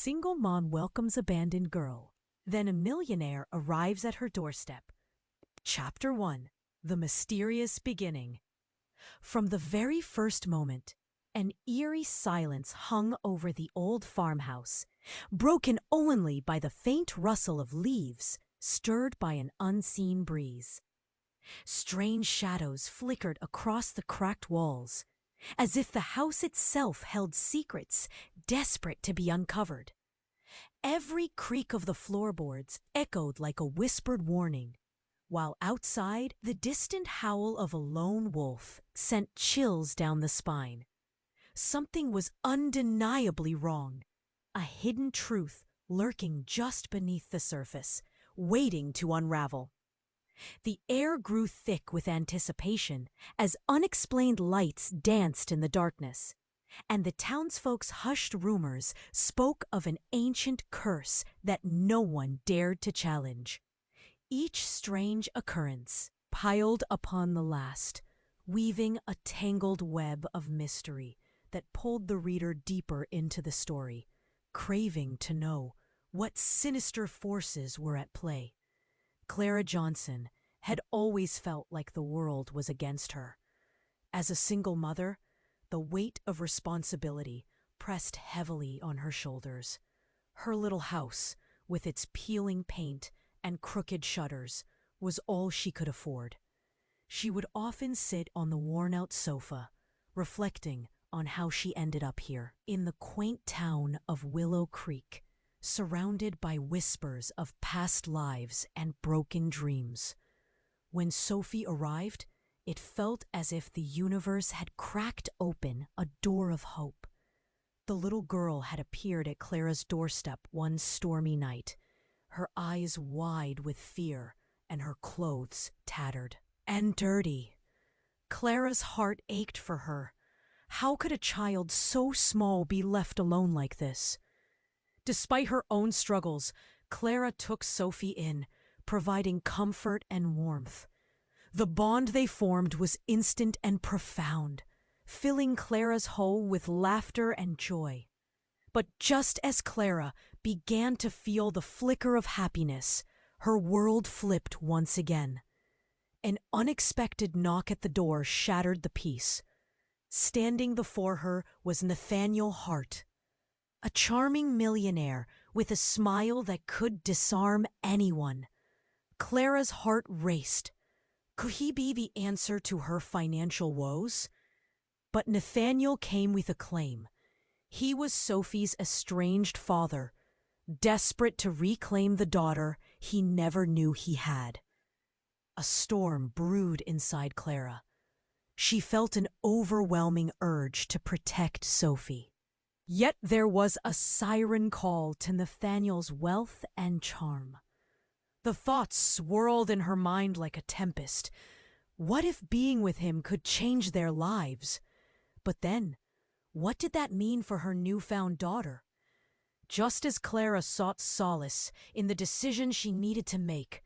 single mom welcomes abandoned girl. Then a millionaire arrives at her doorstep. Chapter 1. The Mysterious Beginning. From the very first moment, an eerie silence hung over the old farmhouse, broken only by the faint rustle of leaves stirred by an unseen breeze. Strange shadows flickered across the cracked walls, as if the house itself held secrets desperate to be uncovered. Every creak of the floorboards echoed like a whispered warning, while outside, the distant howl of a lone wolf sent chills down the spine. Something was undeniably wrong, a hidden truth lurking just beneath the surface, waiting to unravel. The air grew thick with anticipation as unexplained lights danced in the darkness, and the townsfolk's hushed rumors spoke of an ancient curse that no one dared to challenge. Each strange occurrence piled upon the last, weaving a tangled web of mystery that pulled the reader deeper into the story, craving to know what sinister forces were at play. Clara Johnson had always felt like the world was against her. As a single mother, the weight of responsibility pressed heavily on her shoulders. Her little house, with its peeling paint and crooked shutters, was all she could afford. She would often sit on the worn-out sofa, reflecting on how she ended up here, in the quaint town of Willow Creek, surrounded by whispers of past lives and broken dreams. When Sophie arrived, it felt as if the universe had cracked open a door of hope. The little girl had appeared at Clara's doorstep one stormy night, her eyes wide with fear and her clothes tattered and dirty. Clara's heart ached for her. How could a child so small be left alone like this? Despite her own struggles, Clara took Sophie in, providing comfort and warmth. The bond they formed was instant and profound, filling Clara's home with laughter and joy. But just as Clara began to feel the flicker of happiness, her world flipped once again. An unexpected knock at the door shattered the peace. Standing before her was Nathaniel Hart, a charming millionaire with a smile that could disarm anyone. Clara's heart raced. Could he be the answer to her financial woes? But Nathaniel came with a claim. He was Sophie's estranged father, desperate to reclaim the daughter he never knew he had. A storm brewed inside Clara. She felt an overwhelming urge to protect Sophie. Yet there was a siren call to Nathaniel's wealth and charm. The thoughts swirled in her mind like a tempest. What if being with him could change their lives? But then, what did that mean for her newfound daughter? Just as Clara sought solace in the decision she needed to make,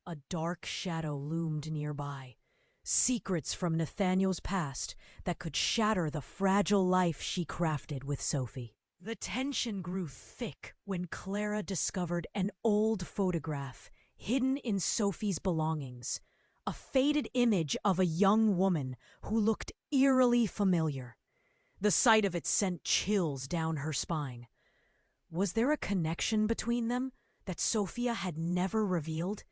a dark shadow loomed nearby. Secrets from Nathaniel's past that could shatter the fragile life she crafted with Sophie. The tension grew thick when Clara discovered an old photograph hidden in Sophie's belongings, a faded image of a young woman who looked eerily familiar. The sight of it sent chills down her spine. Was there a connection between them that Sophia had never revealed?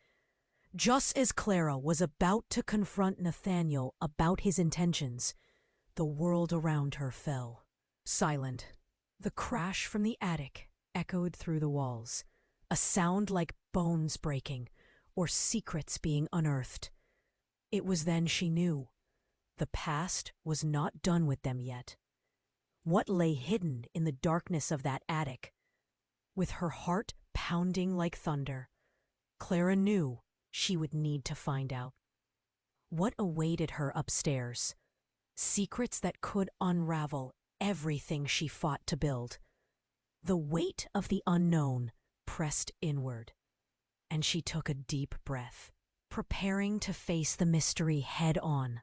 Just as Clara was about to confront Nathaniel about his intentions, the world around her fell. Silent. The crash from the attic echoed through the walls, a sound like bones breaking or secrets being unearthed. It was then she knew. The past was not done with them yet. What lay hidden in the darkness of that attic? With her heart pounding like thunder, Clara knew she would need to find out. What awaited her upstairs? Secrets that could unravel everything she fought to build. The weight of the unknown pressed inward, and she took a deep breath, preparing to face the mystery head on.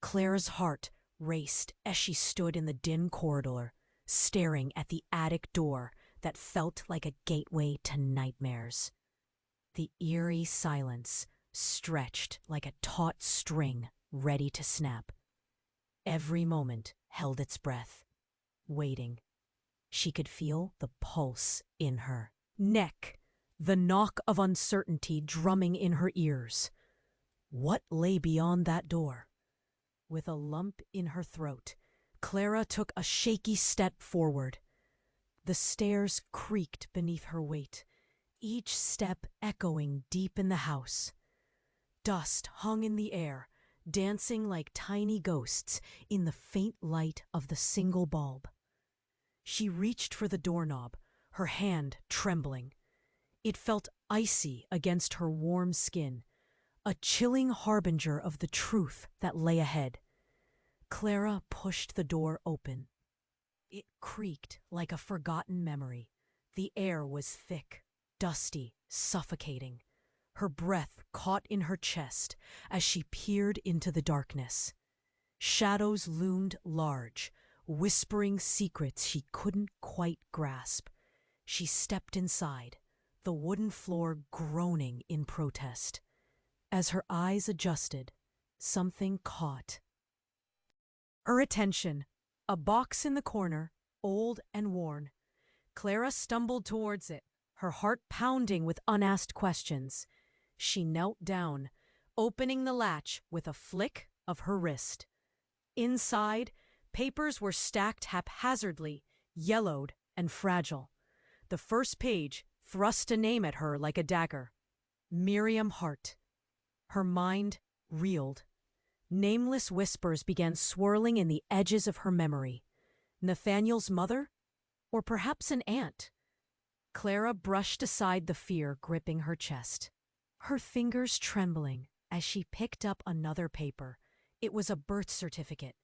Clara's heart raced as she stood in the dim corridor, staring at the attic door that felt like a gateway to nightmares. The eerie silence stretched like a taut string ready to snap. Every moment held its breath, waiting. She could feel the pulse in her neck, the knock of uncertainty drumming in her ears. What lay beyond that door? With a lump in her throat, Clara took a shaky step forward. The stairs creaked beneath her weight, each step echoing deep in the house. Dust hung in the air, dancing like tiny ghosts in the faint light of the single bulb. She reached for the doorknob, her hand trembling. It felt icy against her warm skin, a chilling harbinger of the truth that lay ahead. Clara pushed the door open. It creaked like a forgotten memory. The air was thick, dusty, suffocating. Her breath caught in her chest as she peered into the darkness. Shadows loomed large, whispering secrets she couldn't quite grasp. She stepped inside, the wooden floor groaning in protest. As her eyes adjusted, something caught her attention. A box in the corner, old and worn. Clara stumbled towards it, her heart pounding with unasked questions. She knelt down, opening the latch with a flick of her wrist. Inside, papers were stacked haphazardly, yellowed and fragile. The first page thrust a name at her like a dagger. Miriam Hart. Her mind reeled. Nameless whispers began swirling in the edges of her memory. Nathaniel's mother? Or perhaps an aunt? Clara brushed aside the fear gripping her chest, her fingers trembling as she picked up another paper. It was a birth certificate,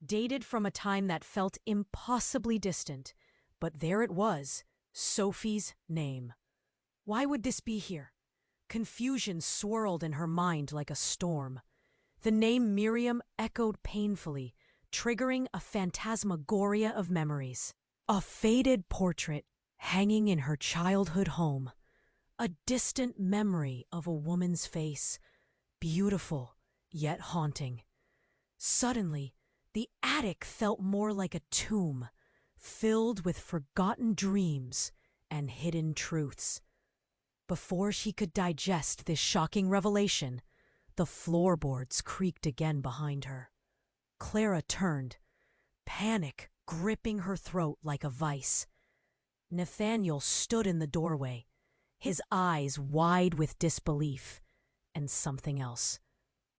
dated from a time that felt impossibly distant, but there it was, Sophie's name. Why would this be here? Confusion swirled in her mind like a storm. The name Miriam echoed painfully, triggering a phantasmagoria of memories. A faded portrait hanging in her childhood home. A distant memory of a woman's face, beautiful yet haunting. Suddenly, the attic felt more like a tomb, filled with forgotten dreams and hidden truths. Before she could digest this shocking revelation, the floorboards creaked again behind her. Clara turned, panic gripping her throat like a vice. Nathaniel stood in the doorway, his eyes wide with disbelief, and something else,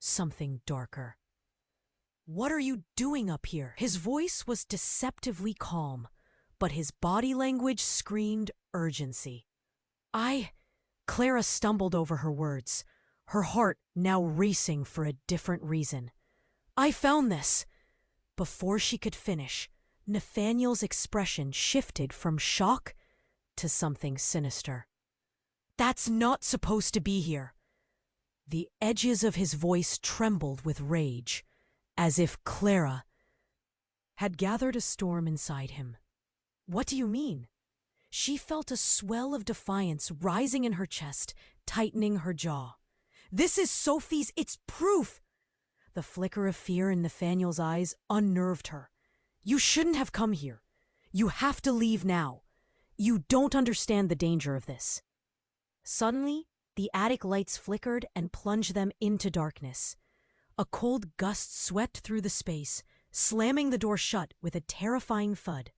something darker. "What are you doing up here?" His voice was deceptively calm, but his body language screamed urgency. Clara stumbled over her words, her heart now racing for a different reason. "I found this." Before she could finish, Nathaniel's expression shifted from shock to something sinister. "That's not supposed to be here." The edges of his voice trembled with rage, as if Clara had gathered a storm inside him. "What do you mean?" She felt a swell of defiance rising in her chest, tightening her jaw. "This is Sophie's, it's proof!" The flicker of fear in Nathaniel's eyes unnerved her. "You shouldn't have come here. You have to leave now. You don't understand the danger of this." Suddenly, the attic lights flickered and plunged them into darkness. A cold gust swept through the space, slamming the door shut with a terrifying thud.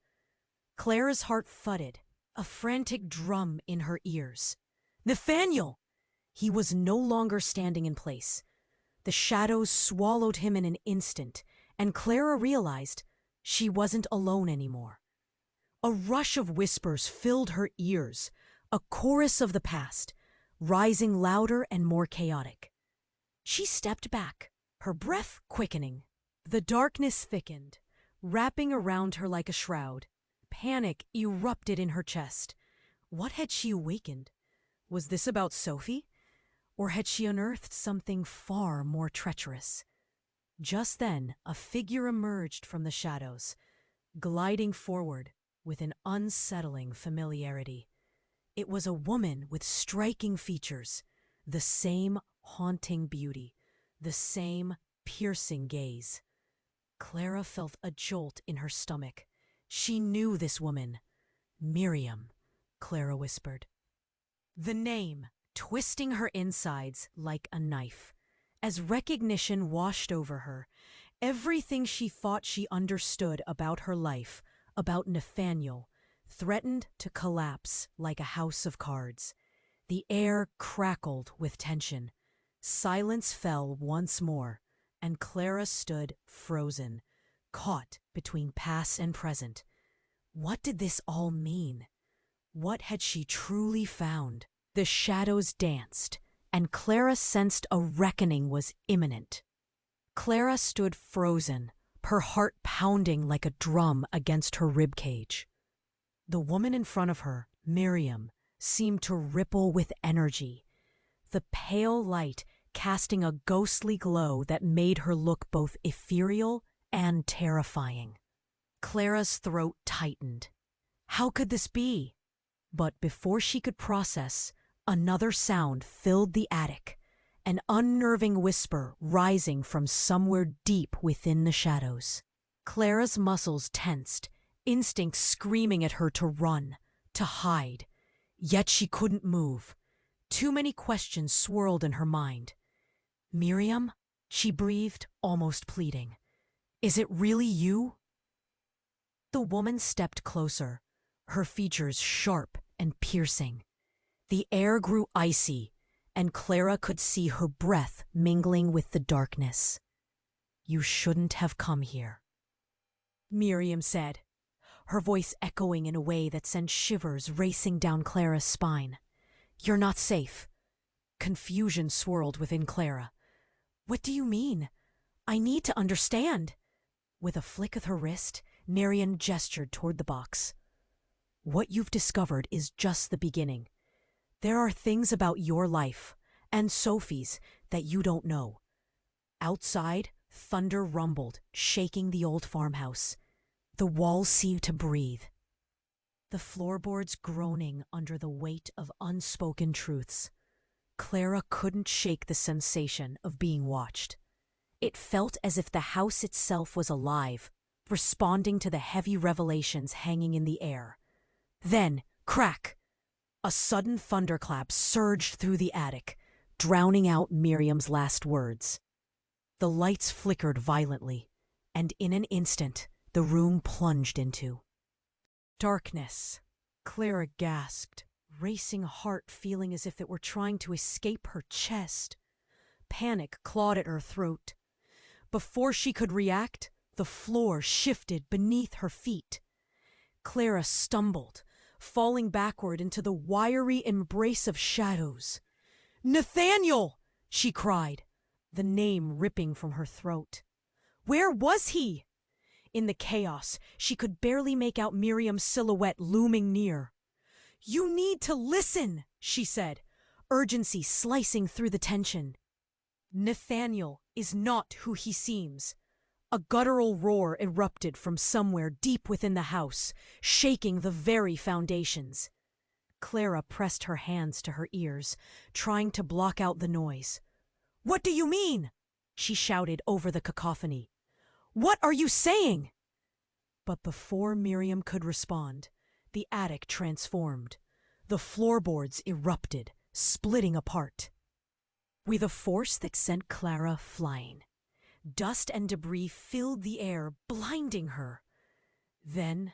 Clara's heart thudded, a frantic drum in her ears. "Nathaniel!" He was no longer standing in place. The shadows swallowed him in an instant, and Clara realized she wasn't alone anymore. A rush of whispers filled her ears, a chorus of the past, rising louder and more chaotic. She stepped back, her breath quickening. The darkness thickened, wrapping around her like a shroud. Panic erupted in her chest. What had she awakened? Was this about Sophie? Or had she unearthed something far more treacherous? Just then, a figure emerged from the shadows, gliding forward, with an unsettling familiarity. It was a woman with striking features, the same haunting beauty, the same piercing gaze. Clara felt a jolt in her stomach. She knew this woman. Miriam, Clara whispered. The name, twisting her insides like a knife. As recognition washed over her, everything she thought she understood about her life, about Nathaniel, threatened to collapse like a house of cards. The air crackled with tension. Silence fell once more, and Clara stood frozen, caught between past and present. What did this all mean? What had she truly found? The shadows danced, and Clara sensed a reckoning was imminent. Clara stood frozen, her heart pounding like a drum against her ribcage. The woman in front of her, Miriam, seemed to ripple with energy, the pale light casting a ghostly glow that made her look both ethereal and terrifying. Clara's throat tightened. How could this be? But before she could process, another sound filled the attic, an unnerving whisper rising from somewhere deep within the shadows. Clara's muscles tensed, instinct screaming at her to run, to hide. Yet she couldn't move. Too many questions swirled in her mind. "Miriam?" she breathed, almost pleading. "Is it really you?" The woman stepped closer, her features sharp and piercing. The air grew icy, and Clara could see her breath mingling with the darkness. "You shouldn't have come here," Miriam said, her voice echoing in a way that sent shivers racing down Clara's spine. "You're not safe." Confusion swirled within Clara. "What do you mean? I need to understand." With a flick of her wrist, Miriam gestured toward the box. "What you've discovered is just the beginning. There are things about your life, and Sophie's, that you don't know." Outside, thunder rumbled, shaking the old farmhouse. The walls seemed to breathe, the floorboards groaning under the weight of unspoken truths. Clara couldn't shake the sensation of being watched. It felt as if the house itself was alive, responding to the heavy revelations hanging in the air. Then, crack! A sudden thunderclap surged through the attic, drowning out Miriam's last words. The lights flickered violently, and in an instant, the room plunged into darkness. Clara gasped, racing heart feeling as if it were trying to escape her chest. Panic clawed at her throat. Before she could react, the floor shifted beneath her feet. Clara stumbled, falling backward into the wiry embrace of shadows. "Nathaniel!" she cried, the name ripping from her throat. Where was he? In the chaos, she could barely make out Miriam's silhouette looming near. "You need to listen," she said, urgency slicing through the tension. "Nathaniel is not who he seems." A guttural roar erupted from somewhere deep within the house, shaking the very foundations. Clara pressed her hands to her ears, trying to block out the noise. "What do you mean?" she shouted over the cacophony. "What are you saying?" But before Miriam could respond, the attic transformed. The floorboards erupted, splitting apart. With a force that sent Clara flying, dust and debris filled the air, blinding her. Then,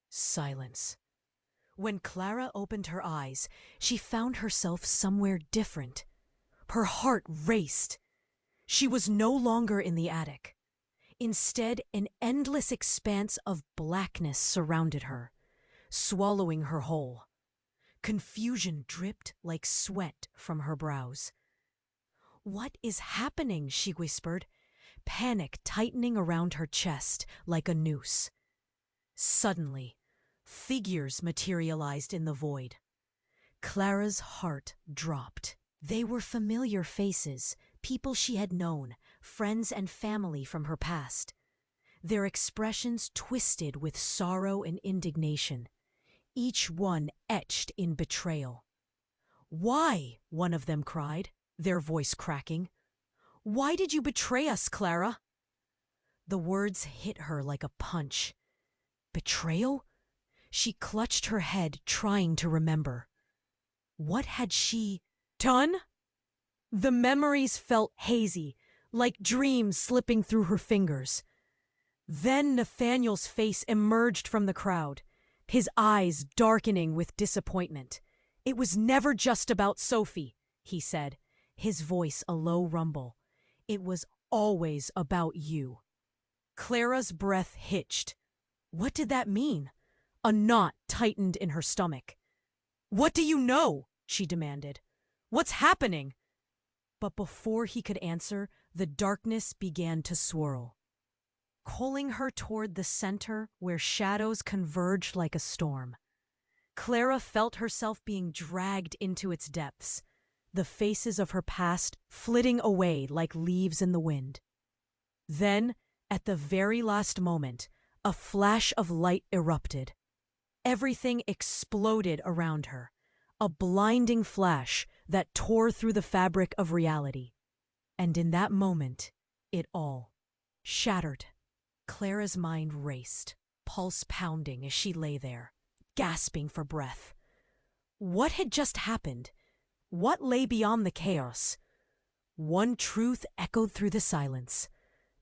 silence. When Clara opened her eyes, she found herself somewhere different. Her heart raced. She was no longer in the attic. Instead, an endless expanse of blackness surrounded her, swallowing her whole. Confusion dripped like sweat from her brows. "What is happening?" she whispered, panic tightening around her chest like a noose. Suddenly, figures materialized in the void. Clara's heart dropped. They were familiar faces, people she had known, friends and family from her past. their expressions twisted with sorrow and indignation, each one etched in betrayal. "Why?" one of them cried, their voice cracking. "Why did you betray us, Clara?" The words hit her like a punch. Betrayal? She clutched her head, trying to remember. What had she done? The memories felt hazy, like dreams slipping through her fingers. Then Nathaniel's face emerged from the crowd, his eyes darkening with disappointment. "It was never just about Sophie," he said, his voice a low rumble. "It was always about you." Clara's breath hitched. What did that mean? A knot tightened in her stomach. "What do you know?" she demanded. "What's happening?" But before he could answer, the darkness began to swirl, pulling her toward the center where shadows converged like a storm. Clara felt herself being dragged into its depths, the faces of her past flitting away like leaves in the wind. Then, at the very last moment, a flash of light erupted. Everything exploded around her, a blinding flash that tore through the fabric of reality. And in that moment, it all shattered. Clara's mind raced, pulse pounding as she lay there, gasping for breath. What had just happened? What lay beyond the chaos? One truth echoed through the silence.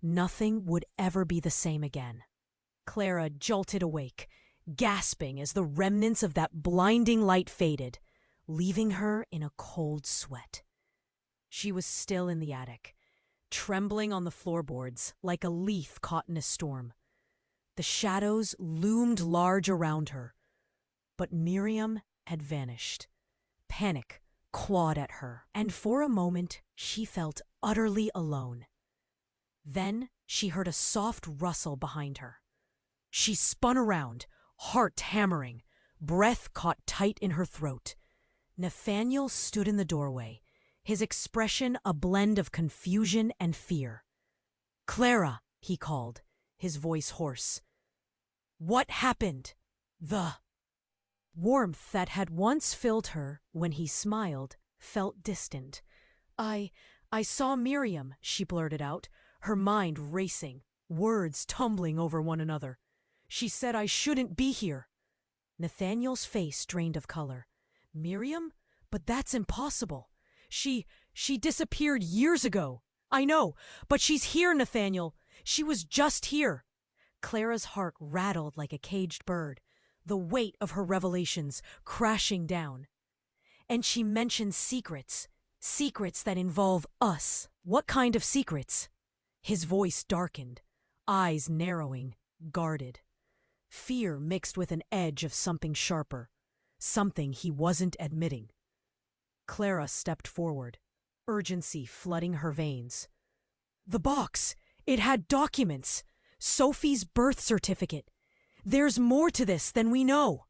Nothing would ever be the same again. Clara jolted awake, gasping as the remnants of that blinding light faded, leaving her in a cold sweat. She was still in the attic, trembling on the floorboards like a leaf caught in a storm. The shadows loomed large around her, but Miriam had vanished. Panic clawed at her, and for a moment she felt utterly alone. Then she heard a soft rustle behind her. She spun around, heart hammering, breath caught tight in her throat. Nathaniel stood in the doorway, his expression a blend of confusion and fear. "Clara," he called, his voice hoarse. "What happened?" The warmth that had once filled her when he smiled felt distant. I saw Miriam," she blurted out, her mind racing, words tumbling over one another. "She said I shouldn't be here." Nathaniel's face drained of color. "Miriam? But that's impossible. She disappeared years ago. I know, but she's here, Nathaniel. She was just here." Clara's heart rattled like a caged bird, the weight of her revelations crashing down. "And she mentioned secrets that involve us." "What kind of secrets?" His voice darkened, eyes narrowing, guarded. Fear mixed with an edge of something sharper, something he wasn't admitting. Clara stepped forward, urgency flooding her veins. "The box! It had documents! Sophie's birth certificate! There's more to this than we know!"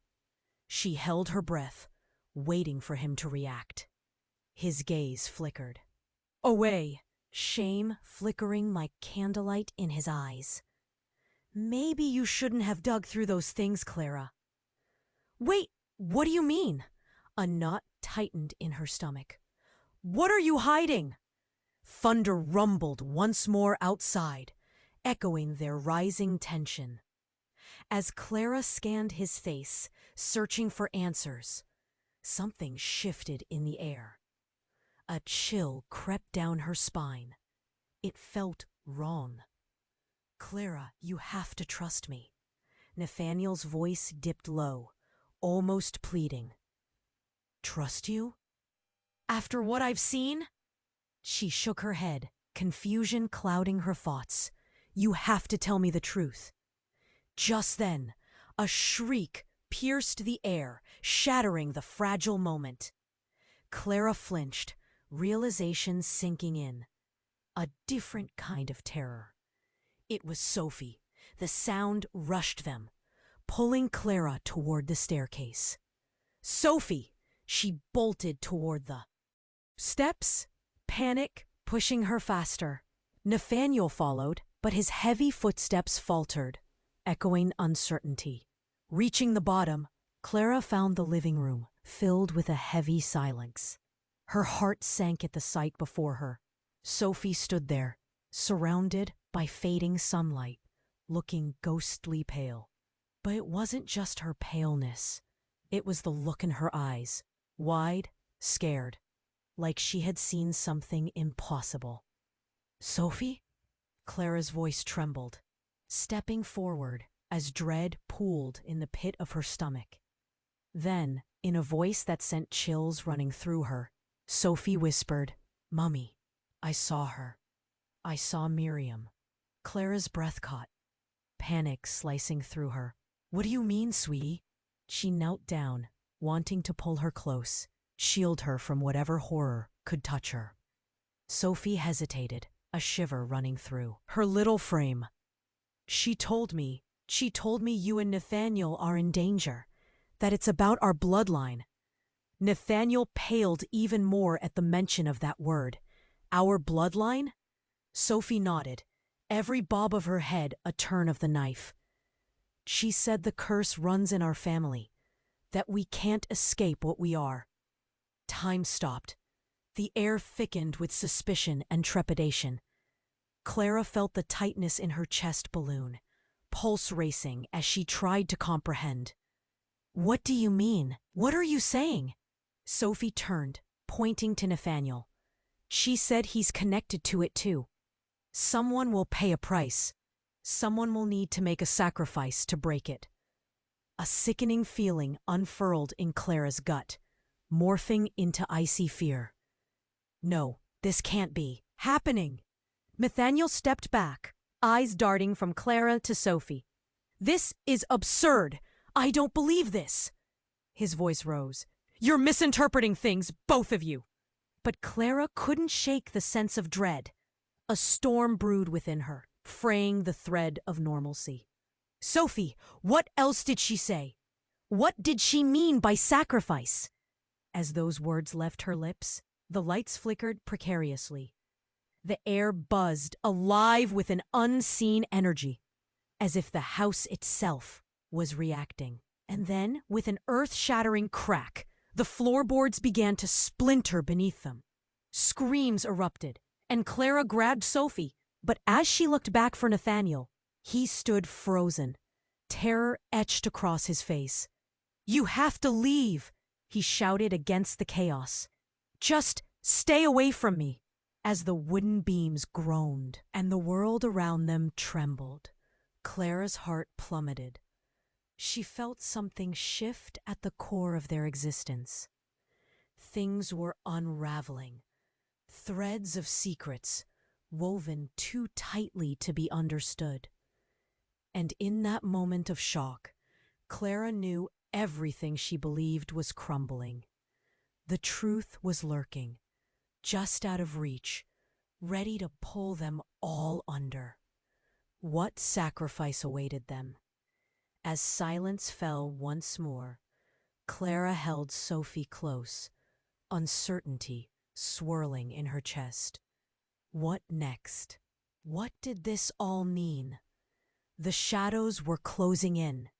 She held her breath, waiting for him to react. His gaze flickered. Away, shame flickering like candlelight in his eyes. "Maybe you shouldn't have dug through those things, Clara." "Wait, what do you mean?" A knot tightened in her stomach. "What are you hiding?" Thunder rumbled once more outside, echoing their rising tension. As Clara scanned his face, searching for answers, something shifted in the air. A chill crept down her spine. It felt wrong. "Clara, you have to trust me." Nathaniel's voice dipped low, almost pleading. "Trust you? After what I've seen?" She shook her head, confusion clouding her thoughts. "You have to tell me the truth." Just then, a shriek pierced the air, shattering the fragile moment. Clara flinched, realization sinking in. A different kind of terror. It was Sophie. The sound rushed them, pulling Clara toward the staircase. "Sophie!" She bolted toward the steps, panic pushing her faster. Nathaniel followed, But his heavy footsteps faltered, echoing uncertainty. Reaching the bottom, Clara found the living room, filled with a heavy silence. Her heart sank at the sight before her. Sophie stood there, surrounded by fading sunlight, looking ghostly pale. But it wasn't just her paleness. It was the look in her eyes, wide, scared, like she had seen something impossible. "Sophie?" Clara's voice trembled, stepping forward as dread pooled in the pit of her stomach. Then, in a voice that sent chills running through her, Sophie whispered, "Mummy, I saw her. I saw Miriam." Clara's breath caught, panic slicing through her. "What do you mean, sweetie?" She knelt down, wanting to pull her close, shield her from whatever horror could touch her. Sophie hesitated, a shiver running through her little frame. She told me you and Nathaniel are in danger, that it's about our bloodline." Nathaniel paled even more at the mention of that word. "Our bloodline?" Sophie nodded, every bob of her head a turn of the knife. "She said the curse runs in our family, that we can't escape what we are." Time stopped. The air thickened with suspicion and trepidation. Clara felt the tightness in her chest balloon, pulse racing as she tried to comprehend. "What do you mean? What are you saying?" Sophie turned, pointing to Nathaniel. "She said he's connected to it too. Someone will pay a price. Someone will need to make a sacrifice to break it." A sickening feeling unfurled in Clara's gut, morphing into icy fear. "No, this can't be happening." Nathaniel stepped back, eyes darting from Clara to Sophie. "This is absurd. I don't believe this." His voice rose. "You're misinterpreting things, both of you." But Clara couldn't shake the sense of dread. A storm brewed within her, fraying the thread of normalcy. "Sophie, what else did she say? What did she mean by sacrifice?" As those words left her lips, the lights flickered precariously. The air buzzed, alive with an unseen energy, as if the house itself was reacting. And then, with an earth-shattering crack, the floorboards began to splinter beneath them. Screams erupted, and Clara grabbed Sophie, but as she looked back for Nathaniel, he stood frozen, terror etched across his face. "You have to leave," he shouted against the chaos. "Just stay away from me." As the wooden beams groaned and the world around them trembled, Clara's heart plummeted. She felt something shift at the core of their existence. Things were unraveling, threads of secrets woven too tightly to be understood. And in that moment of shock, Clara knew everything she believed was crumbling. The truth was lurking, just out of reach, ready to pull them all under. What sacrifice awaited them? As silence fell once more, Clara held Sophie close, uncertainty swirling in her chest. What next? What did this all mean? The shadows were closing in,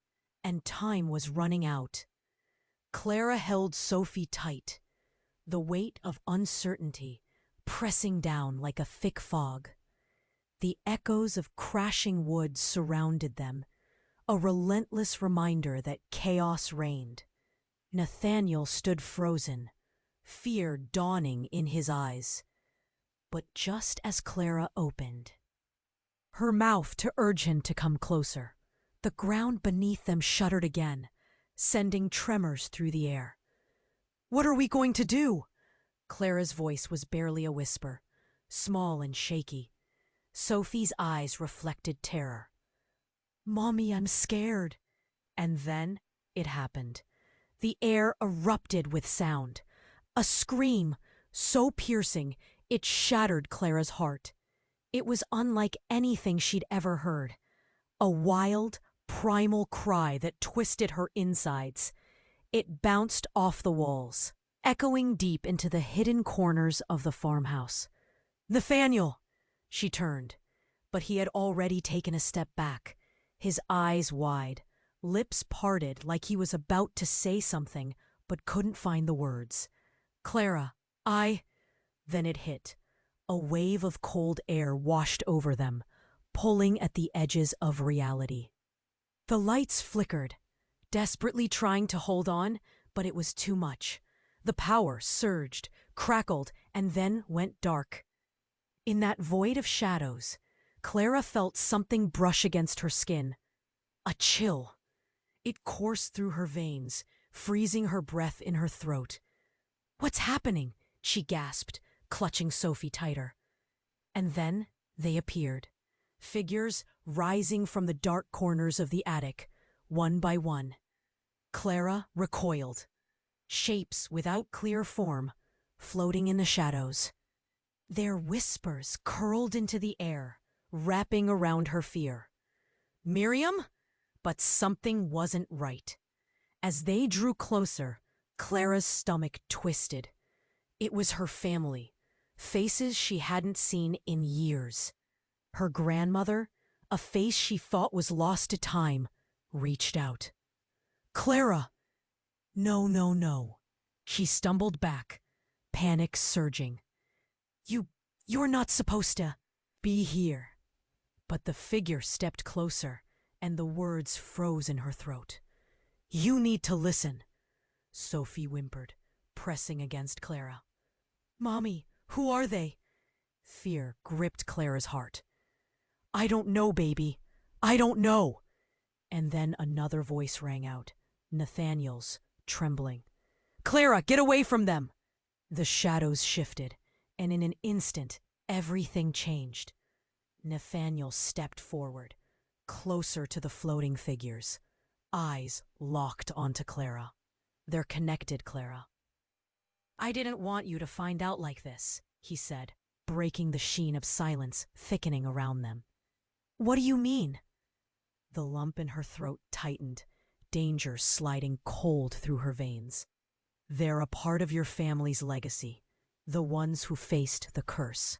and time was running out. Clara held Sophie tight, the weight of uncertainty pressing down like a thick fog. The echoes of crashing wood surrounded them, a relentless reminder that chaos reigned. Nathaniel stood frozen, fear dawning in his eyes. But just as Clara opened her mouth to urge him to come closer, the ground beneath them shuddered again, sending tremors through the air. "What are we going to do?" Clara's voice was barely a whisper, small and shaky. Sophie's eyes reflected terror. "Mommy, I'm scared." And then it happened. The air erupted with sound. A scream, so piercing, it shattered Clara's heart. It was unlike anything she'd ever heard. A wild, primal cry that twisted her insides. It bounced off the walls, echoing deep into the hidden corners of the farmhouse. "Nathaniel!" She turned, but he had already taken a step back, his eyes wide, lips parted like he was about to say something but couldn't find the words. "Clara, Then it hit. A wave of cold air washed over them, pulling at the edges of reality. The lights flickered, desperately trying to hold on, but it was too much. The power surged, crackled, and then went dark. In that void of shadows, Clara felt something brush against her skin. A chill. It coursed through her veins, freezing her breath in her throat. "What's happening?" she gasped, clutching Sophie tighter. And then they appeared. Figures rising from the dark corners of the attic, one by one. Clara recoiled. Shapes without clear form, floating in the shadows. Their whispers curled into the air, wrapping around her fear. "Miriam?" But something wasn't right. As they drew closer, Clara's stomach twisted. It was her family, faces she hadn't seen in years. Her grandmother, a face she thought was lost to time, reached out. "Clara!" "No, no, no." She stumbled back, panic surging. You're not supposed to be here." But the figure stepped closer, and the words froze in her throat. "You need to listen," Sophie whimpered, pressing against Clara. "Mommy, who are they?" Fear gripped Clara's heart. "I don't know, baby. I don't know." And then another voice rang out, Nathaniel's, trembling. "Clara, get away from them!" The shadows shifted, and in an instant, everything changed. Nathaniel stepped forward, closer to the floating figures, eyes locked onto Clara. "They're connected, Clara." "I didn't want you to find out like this," he said, breaking the sheen of silence thickening around them. "What do you mean?" The lump in her throat tightened, danger sliding cold through her veins. "They're a part of your family's legacy, the ones who faced the curse."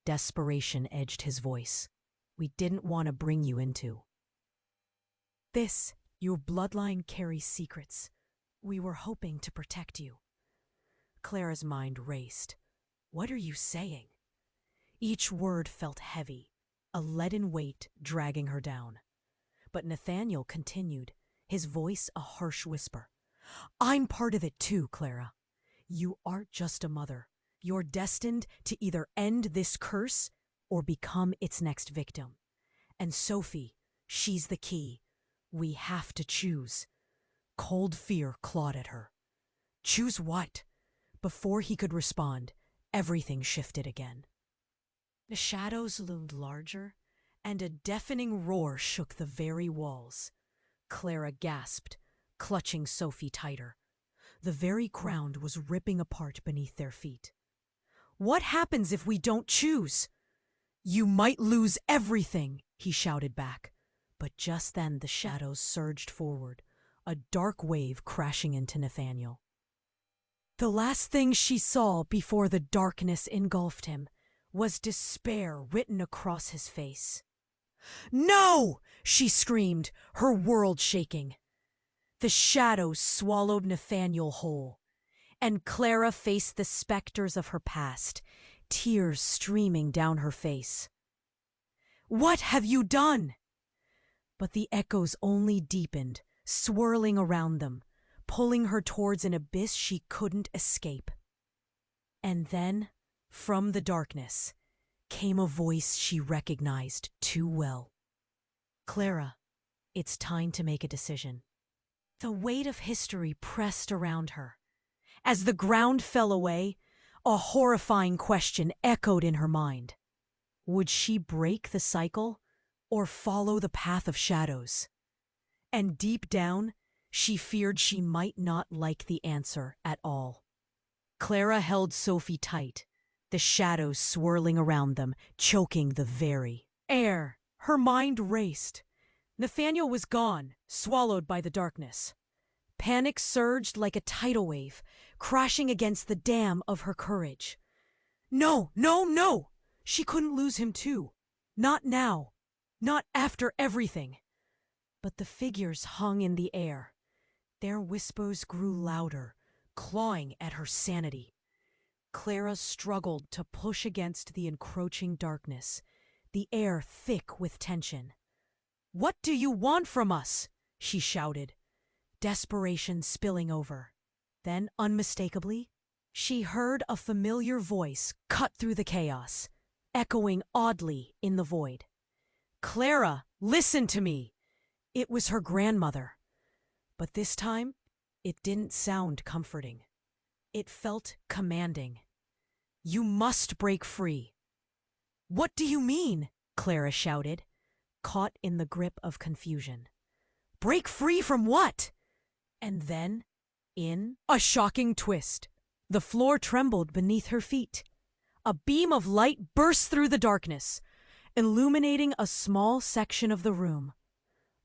Desperation edged his voice. "We didn't want to bring you into this. Your bloodline carries secrets. We were hoping to protect you." Clara's mind raced. What are you saying? Each word felt heavy, a leaden weight dragging her down. But Nathaniel continued, his voice a harsh whisper. "I'm part of it too, Clara. You aren't just a mother. You're destined to either end this curse or become its next victim. And Sophie, she's the key. We have to choose." Cold fear clawed at her. "Choose what?" Before he could respond, everything shifted again. The shadows loomed larger, and a deafening roar shook the very walls. Clara gasped, clutching Sophie tighter. The very ground was ripping apart beneath their feet. "What happens if we don't choose?" "You might lose everything," he shouted back. But just then the shadows surged forward, a dark wave crashing into Nathaniel. The last thing she saw before the darkness engulfed him was despair written across his face. "No!" she screamed, her world shaking. The shadows swallowed Nathaniel whole, and Clara faced the specters of her past, tears streaming down her face. "What have you done?" But the echoes only deepened, swirling around them, pulling her towards an abyss she couldn't escape. And then, from the darkness, came a voice she recognized too well. "Clara, it's time to make a decision." The weight of history pressed around her. As the ground fell away, a horrifying question echoed in her mind. Would she break the cycle or follow the path of shadows? And deep down, she feared she might not like the answer at all. Clara held Sophie tight, the shadows swirling around them, choking the very air. Her mind raced. Nathaniel was gone, swallowed by the darkness. Panic surged like a tidal wave, crashing against the dam of her courage. No, no, no! She couldn't lose him too. Not now. Not after everything. But the figures hung in the air. Their whispers grew louder, clawing at her sanity. Clara struggled to push against the encroaching darkness, the air thick with tension. "What do you want from us?" she shouted, desperation spilling over. Then, unmistakably, she heard a familiar voice cut through the chaos, echoing oddly in the void. "Clara, listen to me!" It was her grandmother. But this time, it didn't sound comforting. It felt commanding. "You must break free." "What do you mean?" Clara shouted, caught in the grip of confusion. "Break free from what?" And then, in a shocking twist, the floor trembled beneath her feet. A beam of light burst through the darkness, illuminating a small section of the room.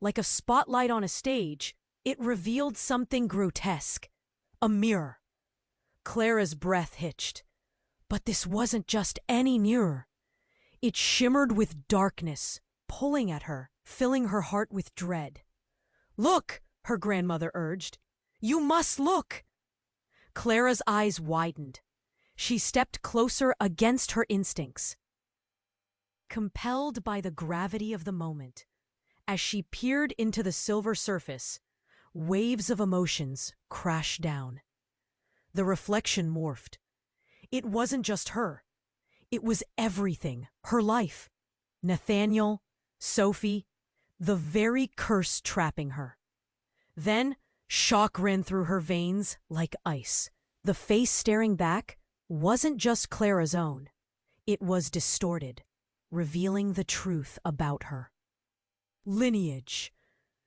Like a spotlight on a stage, it revealed something grotesque. A mirror. Clara's breath hitched. But this wasn't just any mirror. It shimmered with darkness, pulling at her, filling her heart with dread. "Look," her grandmother urged. "You must look." Clara's eyes widened. She stepped closer against her instincts. Compelled by the gravity of the moment, as she peered into the silver surface, waves of emotions crashed down. The reflection morphed. It wasn't just her. It was everything, her life. Nathaniel, Sophie, the very curse trapping her. Then, shock ran through her veins like ice. The face staring back wasn't just Clara's own. It was distorted, revealing the truth about her. "Lineage."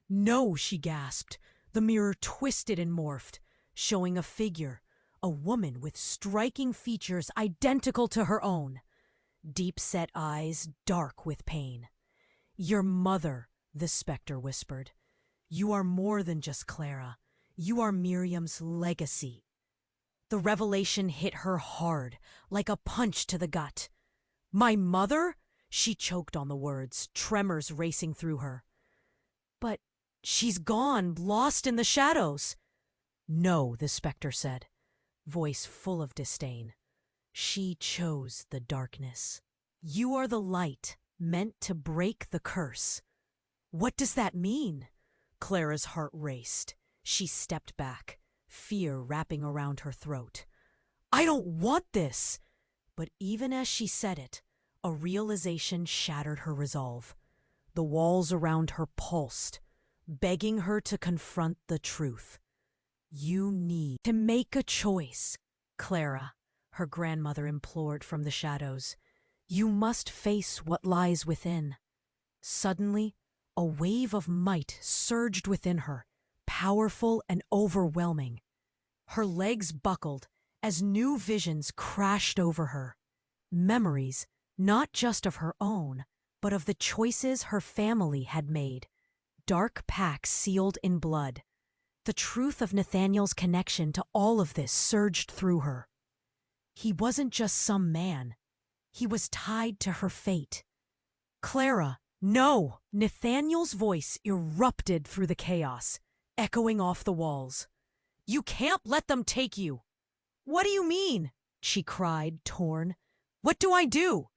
"No," she gasped. The mirror twisted and morphed, showing a figure, a woman with striking features identical to her own. Deep-set eyes, dark with pain. "Your mother," the specter whispered. "You are more than just Clara. You are Miriam's legacy." The revelation hit her hard, like a punch to the gut. "My mother?" She choked on the words, tremors racing through her. "But she's gone, lost in the shadows." "No," the specter said, voice full of disdain. "She chose the darkness. You are the light, meant to break the curse." "What does that mean?" Clara's heart raced. She stepped back, fear wrapping around her throat. "I don't want this!" But even as she said it, a realization shattered her resolve. The walls around her pulsed, begging her to confront the truth. "You need to make a choice, Clara," her grandmother implored from the shadows. "You must face what lies within." Suddenly, a wave of might surged within her, powerful and overwhelming. Her legs buckled as new visions crashed over her. Memories, not just of her own, but of the choices her family had made. Dark pacts sealed in blood. The truth of Nathaniel's connection to all of this surged through her. He wasn't just some man. He was tied to her fate. "Clara, no!" Nathaniel's voice erupted through the chaos, echoing off the walls. "You can't let them take you!" "What do you mean?" she cried, torn. "What do I do?"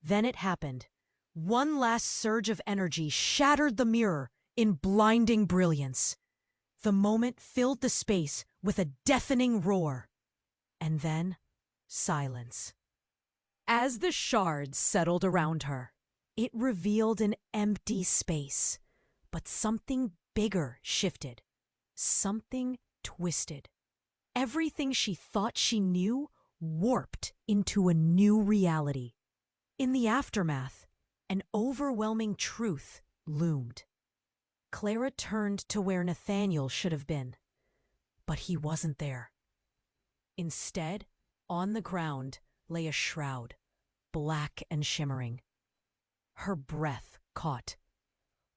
Then it happened. One last surge of energy shattered the mirror in blinding brilliance. The moment filled the space with a deafening roar. And then, silence. As the shards settled around her, it revealed an empty space. But something bigger shifted. Something twisted. Everything she thought she knew warped into a new reality. In the aftermath, an overwhelming truth loomed. Clara turned to where Nathaniel should have been, but he wasn't there. Instead, on the ground lay a shroud, black and shimmering. Her breath caught.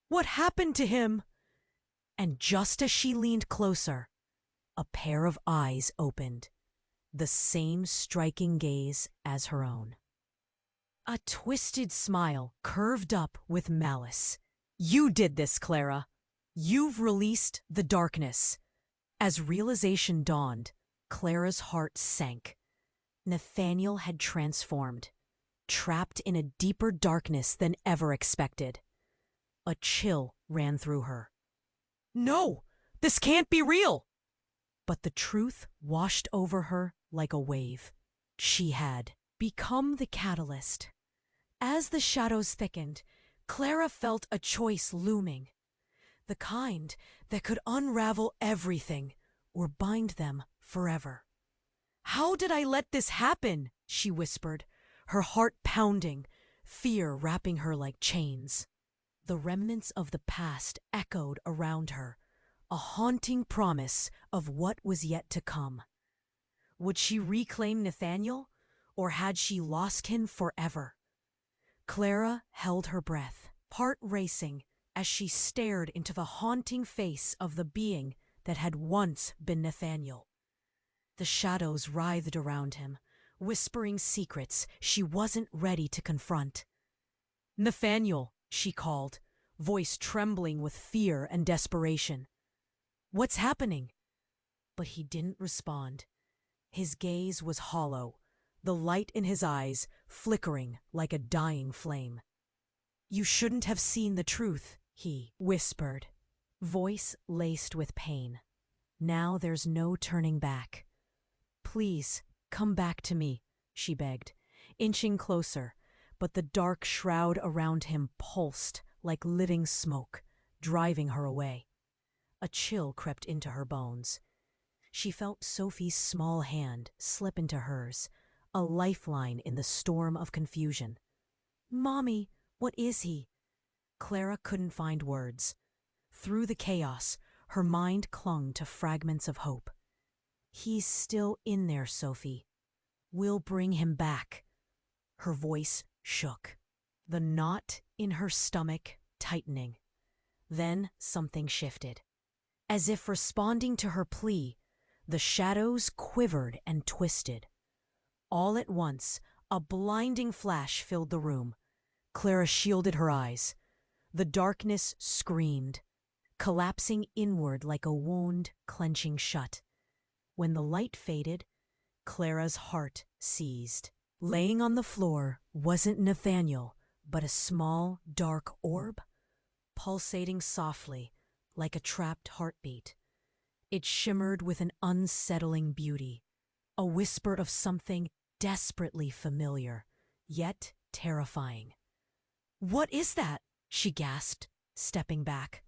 "What happened to him?" And just as she leaned closer, a pair of eyes opened, the same striking gaze as her own. A twisted smile curved up with malice. You did this, Clara. You've released the darkness. As realization dawned, Clara's heart sank. Nathaniel had transformed, trapped in a deeper darkness than ever expected. A chill ran through her. No, this can't be real! But the truth washed over her like a wave. She had become the catalyst. As the shadows thickened, Clara felt a choice looming. The kind that could unravel everything or bind them forever. How did I let this happen? She whispered, her heart pounding, fear wrapping her like chains. The remnants of the past echoed around her, a haunting promise of what was yet to come. Would she reclaim Nathaniel, or had she lost him forever? Clara held her breath, heart racing, as she stared into the haunting face of the being that had once been Nathaniel. The shadows writhed around him, whispering secrets she wasn't ready to confront. Nathaniel, she called, voice trembling with fear and desperation. What's happening? But he didn't respond. His gaze was hollow, the light in his eyes flickering like a dying flame. You shouldn't have seen the truth, he whispered, voice laced with pain. Now there's no turning back. Please, come back to me, she begged, inching closer, but the dark shroud around him pulsed like living smoke, driving her away. A chill crept into her bones. She felt Sophie's small hand slip into hers, a lifeline in the storm of confusion. Mommy, what is he? Clara couldn't find words. Through the chaos, her mind clung to fragments of hope. He's still in there, Sophie. We'll bring him back. Her voice shook, the knot in her stomach tightening. Then something shifted. As if responding to her plea, the shadows quivered and twisted. All at once, a blinding flash filled the room. Clara shielded her eyes. The darkness screamed, collapsing inward like a wound clenching shut. When the light faded, Clara's heart seized. Laying on the floor wasn't Nathaniel, but a small, dark orb, pulsating softly like a trapped heartbeat. It shimmered with an unsettling beauty, a whisper of something desperately familiar, yet terrifying. What is that? She gasped, stepping back.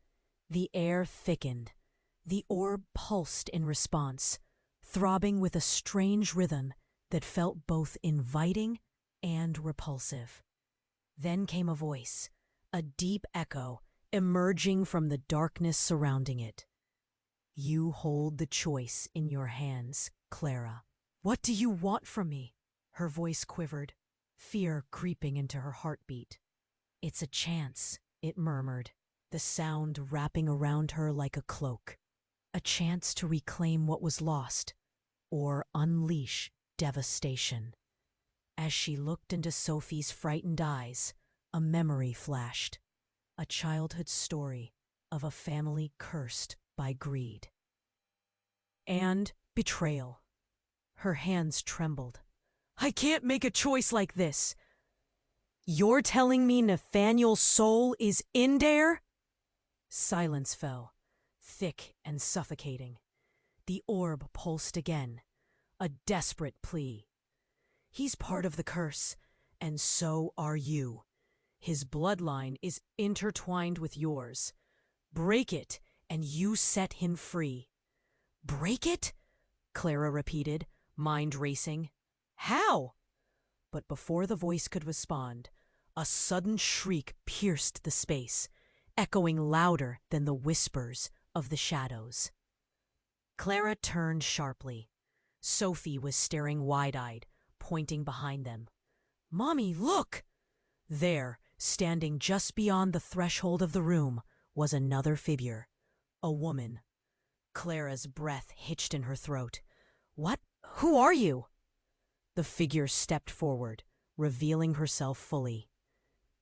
The air thickened. The orb pulsed in response, throbbing with a strange rhythm that felt both inviting and repulsive. Then came a voice, a deep echo emerging from the darkness surrounding it. You hold the choice in your hands, Clara. What do you want from me? Her voice quivered, fear creeping into her heartbeat. It's a chance, it murmured, the sound wrapping around her like a cloak. A chance to reclaim what was lost, or unleash devastation. As she looked into Sophie's frightened eyes, a memory flashed. A childhood story of a family cursed by greed and betrayal. Her hands trembled. I can't make a choice like this. You're telling me Nathaniel's soul is in there? Silence fell, thick and suffocating. The orb pulsed again, a desperate plea. He's part of the curse, and so are you. His bloodline is intertwined with yours. Break it, and you set him free. Break it? Clara repeated, mind racing. How? But before the voice could respond, a sudden shriek pierced the space, echoing louder than the whispers of the shadows. Clara turned sharply. Sophie was staring wide-eyed, pointing behind them. Mommy, look! There, standing just beyond the threshold of the room, was another figure, a woman. Clara's breath hitched in her throat. What? Who are you? The figure stepped forward, revealing herself fully.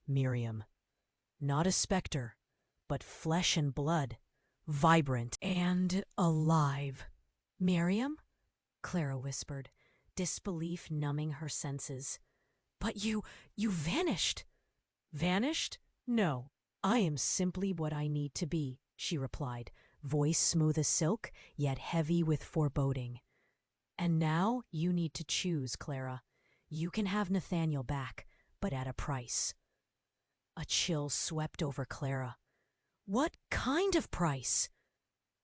Miriam, not a specter, but flesh and blood, vibrant and alive. Miriam? Clara whispered, disbelief numbing her senses. But you vanished. Vanished? No, I am simply what I need to be, she replied, voice smooth as silk, yet heavy with foreboding. And now you need to choose, Clara. You can have Nathaniel back, but at a price. A chill swept over Clara. What kind of price?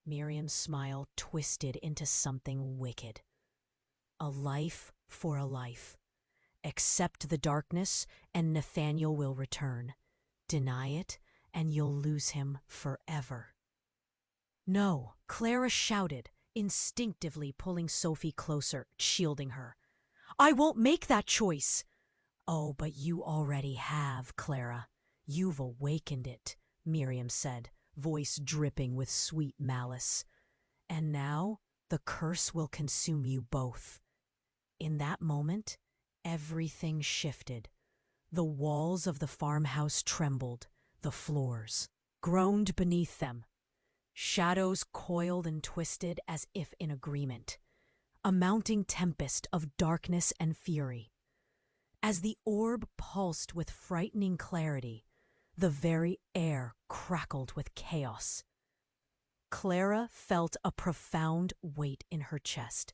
Miriam's smile twisted into something wicked. A life for a life. Accept the darkness, and Nathaniel will return. Deny it, and you'll lose him forever. No, Clara shouted, instinctively pulling Sophie closer, shielding her. I won't make that choice. Oh, but you already have, Clara. You've awakened it, Miriam said, voice dripping with sweet malice. And now the curse will consume you both. In that moment, everything shifted. The walls of the farmhouse trembled, the floors groaned beneath them. Shadows coiled and twisted as if in agreement. A mounting tempest of darkness and fury. As the orb pulsed with frightening clarity, the very air crackled with chaos. Clara felt a profound weight in her chest,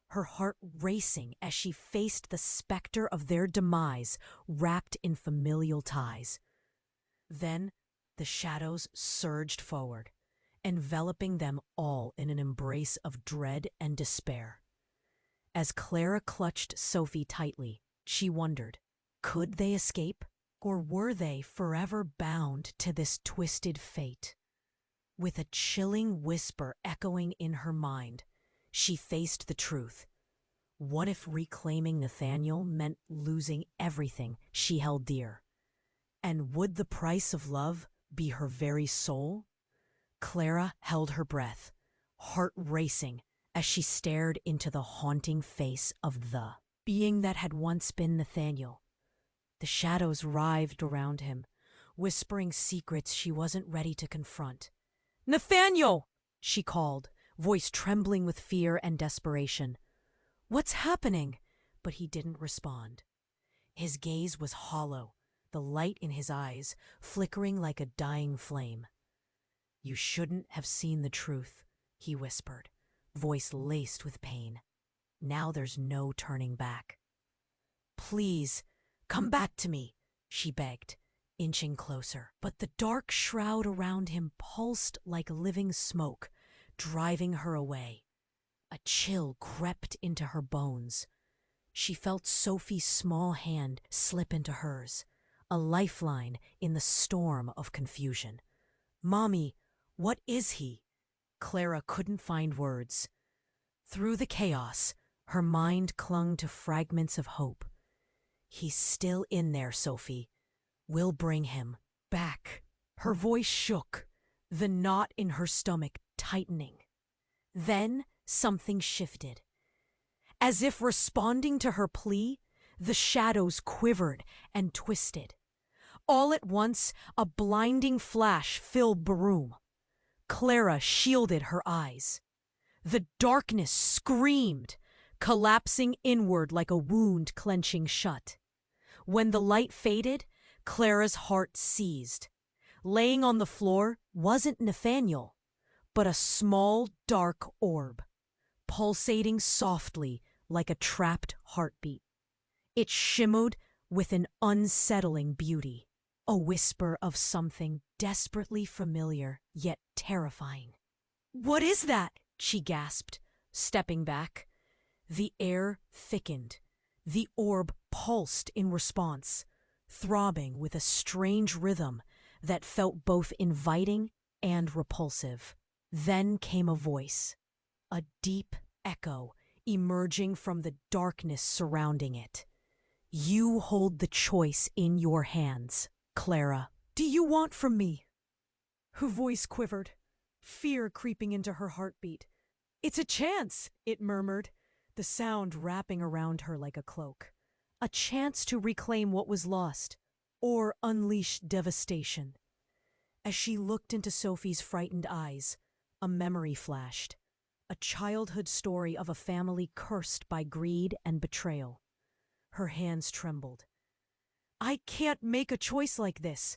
her heart racing as she faced the specter of their demise wrapped in familial ties. Then the shadows surged forward, enveloping them all in an embrace of dread and despair. As Clara clutched Sophie tightly, she wondered, could they escape, or were they forever bound to this twisted fate? With a chilling whisper echoing in her mind, she faced the truth. What if reclaiming Nathaniel meant losing everything she held dear? And would the price of love be her very soul? Clara held her breath, heart racing, as she stared into the haunting face of the being that had once been Nathaniel. The shadows writhed around him, whispering secrets she wasn't ready to confront. Nathaniel! She called, voice trembling with fear and desperation. What's happening? But he didn't respond. His gaze was hollow, the light in his eyes flickering like a dying flame. You shouldn't have seen the truth, he whispered, voice laced with pain. Now there's no turning back. Please, come back to me, she begged, inching closer. But the dark shroud around him pulsed like living smoke, driving her away. A chill crept into her bones. She felt Sophie's small hand slip into hers, a lifeline in the storm of confusion. Mommy, what is he? Clara couldn't find words. Through the chaos, her mind clung to fragments of hope. He's still in there, Sophie. We'll bring him back. Her voice shook, the knot in her stomach tightening. Then something shifted. As if responding to her plea, the shadows quivered and twisted. All at once, a blinding flash filled the room. Clara shielded her eyes. The darkness screamed, collapsing inward like a wound clenching shut. When the light faded, Clara's heart seized. Laying on the floor wasn't Nathaniel, but a small, dark orb, pulsating softly like a trapped heartbeat. It shimmered with an unsettling beauty, a whisper of something desperately familiar yet terrifying. What is that? She gasped, stepping back. The air thickened. The orb pulsed in response, throbbing with a strange rhythm that felt both inviting and repulsive. Then came a voice, a deep echo emerging from the darkness surrounding it. You hold the choice in your hands, Clara. Do you want from me? Her voice quivered, fear creeping into her heartbeat. It's a chance, it murmured, the sound wrapping around her like a cloak. a chance to reclaim what was lost, or unleash devastation. As she looked into Sophie's frightened eyes, a memory flashed, a childhood story of a family cursed by greed and betrayal. Her hands trembled. I can't make a choice like this.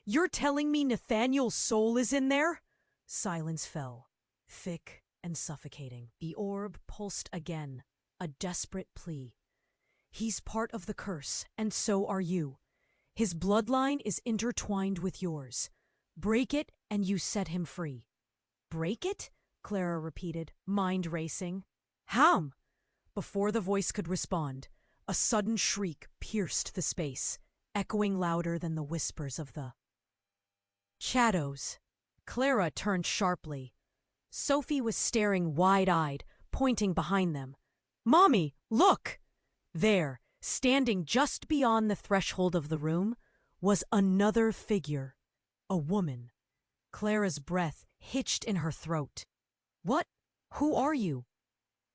You're telling me Nathaniel's soul is in there? Silence fell, thick and suffocating. The orb pulsed again, a desperate plea. He's part of the curse, and so are you. His bloodline is intertwined with yours. Break it, and you set him free. Break it? Clara repeated, mind racing. How? Before the voice could respond, a sudden shriek pierced the space, echoing louder than the whispers of the shadows. Clara turned sharply. Sophie was staring wide-eyed, pointing behind them. Mommy, look! There, standing just beyond the threshold of the room, was another figure. A woman. Clara's breath hitched in her throat. What? Who are you?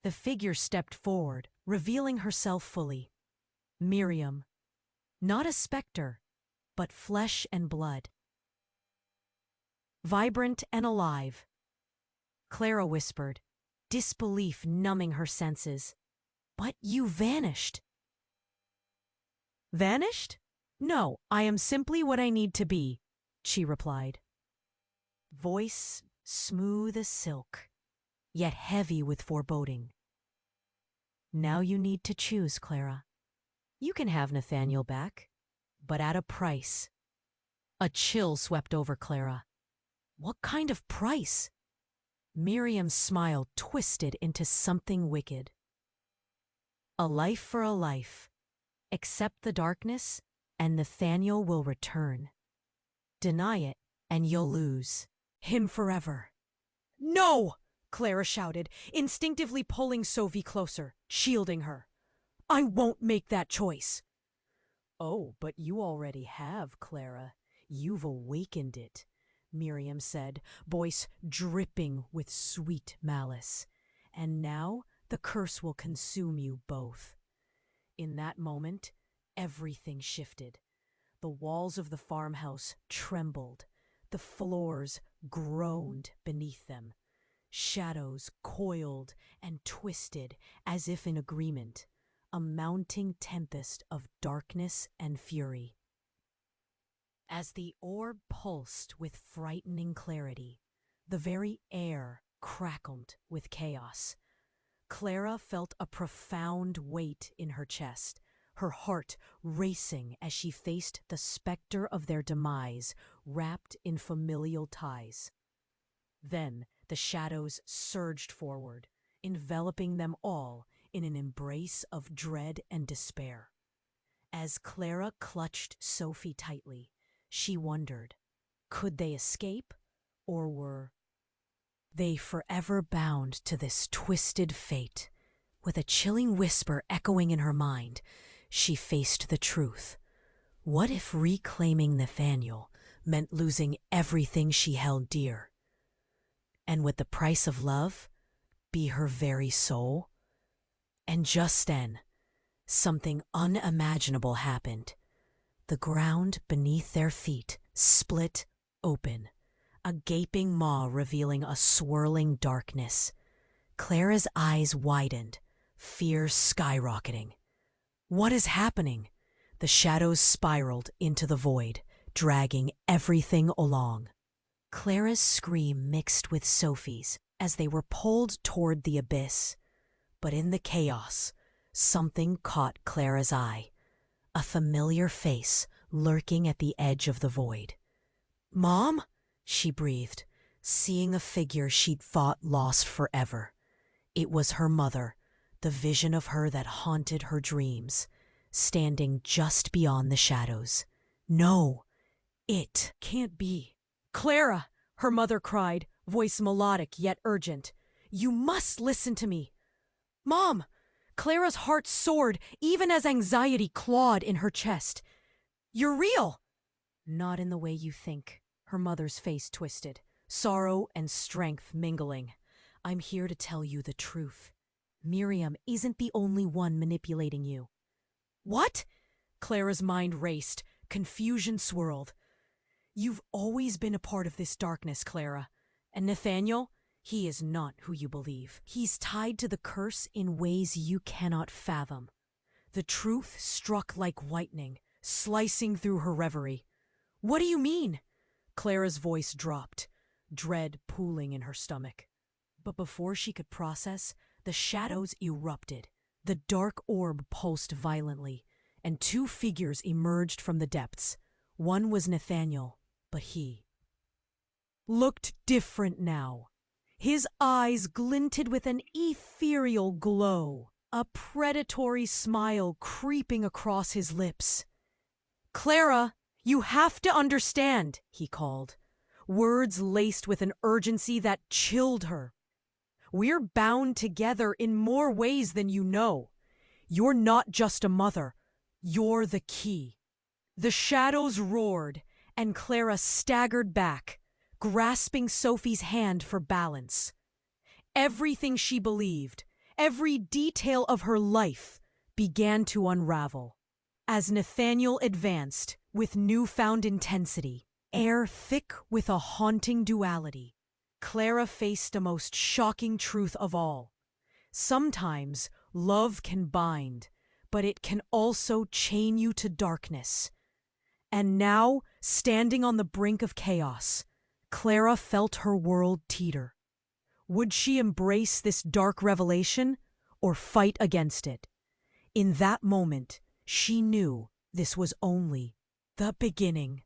The figure stepped forward, revealing herself fully. Miriam. Not a specter, but flesh and blood. Vibrant and alive. Clara whispered, disbelief numbing her senses. But you vanished. Vanished? No, I am simply what I need to be, she replied. Voice smooth as silk, yet heavy with foreboding. Now you need to choose, Clara. You can have Nathaniel back, but at a price. A chill swept over Clara. What kind of price? Miriam's smile twisted into something wicked. A life for a life. Accept the darkness, and Nathaniel will return. Deny it, and you'll lose. Him forever. No! Clara shouted, instinctively pulling Sophie closer, shielding her. I won't make that choice. Oh, but you already have, Clara. You've awakened it, Miriam said, voice dripping with sweet malice. And now the curse will consume you both. In that moment, everything shifted. The walls of the farmhouse trembled. The floors groaned beneath them. Shadows coiled and twisted as if in agreement, a mounting tempest of darkness and fury. As the orb pulsed with frightening clarity, the very air crackled with chaos. Clara felt a profound weight in her chest, her heart racing as she faced the specter of their demise wrapped in familial ties. Then the shadows surged forward, enveloping them all in an embrace of dread and despair. As Clara clutched Sophie tightly, she wondered, could they escape, or were they forever bound to this twisted fate? With a chilling whisper echoing in her mind, she faced the truth. What if reclaiming Nathaniel meant losing everything she held dear? And would the price of love be her very soul? And just then, something unimaginable happened. The ground beneath their feet split open, a gaping maw revealing a swirling darkness. Clara's eyes widened, fear skyrocketing. What is happening? The shadows spiraled into the void, dragging everything along. Clara's scream mixed with Sophie's as they were pulled toward the abyss. But in the chaos, something caught Clara's eye. A familiar face lurking at the edge of the void. "Mom?" she breathed, seeing a figure she'd thought lost forever. It was her mother, the vision of her that haunted her dreams, standing just beyond the shadows. No, it can't be. "Clara!" her mother cried, voice melodic yet urgent. "You must listen to me." "Mom!" Clara's heart soared even as anxiety clawed in her chest. "You're real!" "Not in the way you think." Her mother's face twisted, sorrow and strength mingling. "I'm here to tell you the truth. Miriam isn't the only one manipulating you." What? Clara's mind raced. Confusion swirled. You've always been a part of this darkness, Clara. And Nathaniel, he is not who you believe. He's tied to the curse in ways you cannot fathom. The truth struck like lightning, slicing through her reverie. What do you mean? Clara's voice dropped, dread pooling in her stomach. But before she could process, the shadows erupted. The dark orb pulsed violently, and two figures emerged from the depths. One was Nathaniel, but he looked different now. His eyes glinted with an ethereal glow, a predatory smile creeping across his lips. "Clara, you have to understand," he called, words laced with an urgency that chilled her. "We're bound together in more ways than you know. You're not just a mother. You're the key." The shadows roared, and Clara staggered back, grasping Sophie's hand for balance. Everything she believed, every detail of her life, began to unravel. As Nathaniel advanced with newfound intensity, air thick with a haunting duality, Clara faced the most shocking truth of all. Sometimes love can bind, but it can also chain you to darkness. And now, standing on the brink of chaos, Clara felt her world teeter. Would she embrace this dark revelation or fight against it? In that moment, she knew this was only the beginning.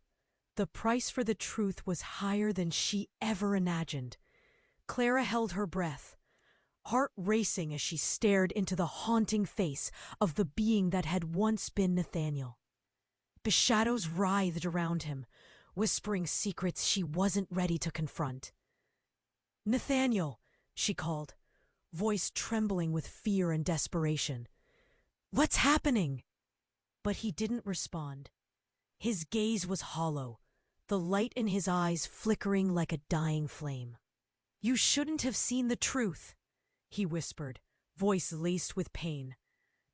The price for the truth was higher than she ever imagined. Clara held her breath, heart racing as she stared into the haunting face of the being that had once been Nathaniel. The shadows writhed around him, whispering secrets she wasn't ready to confront. "Nathaniel," she called, voice trembling with fear and desperation. "What's happening?" But he didn't respond. His gaze was hollow, the light in his eyes flickering like a dying flame. "You shouldn't have seen the truth," he whispered, voice laced with pain.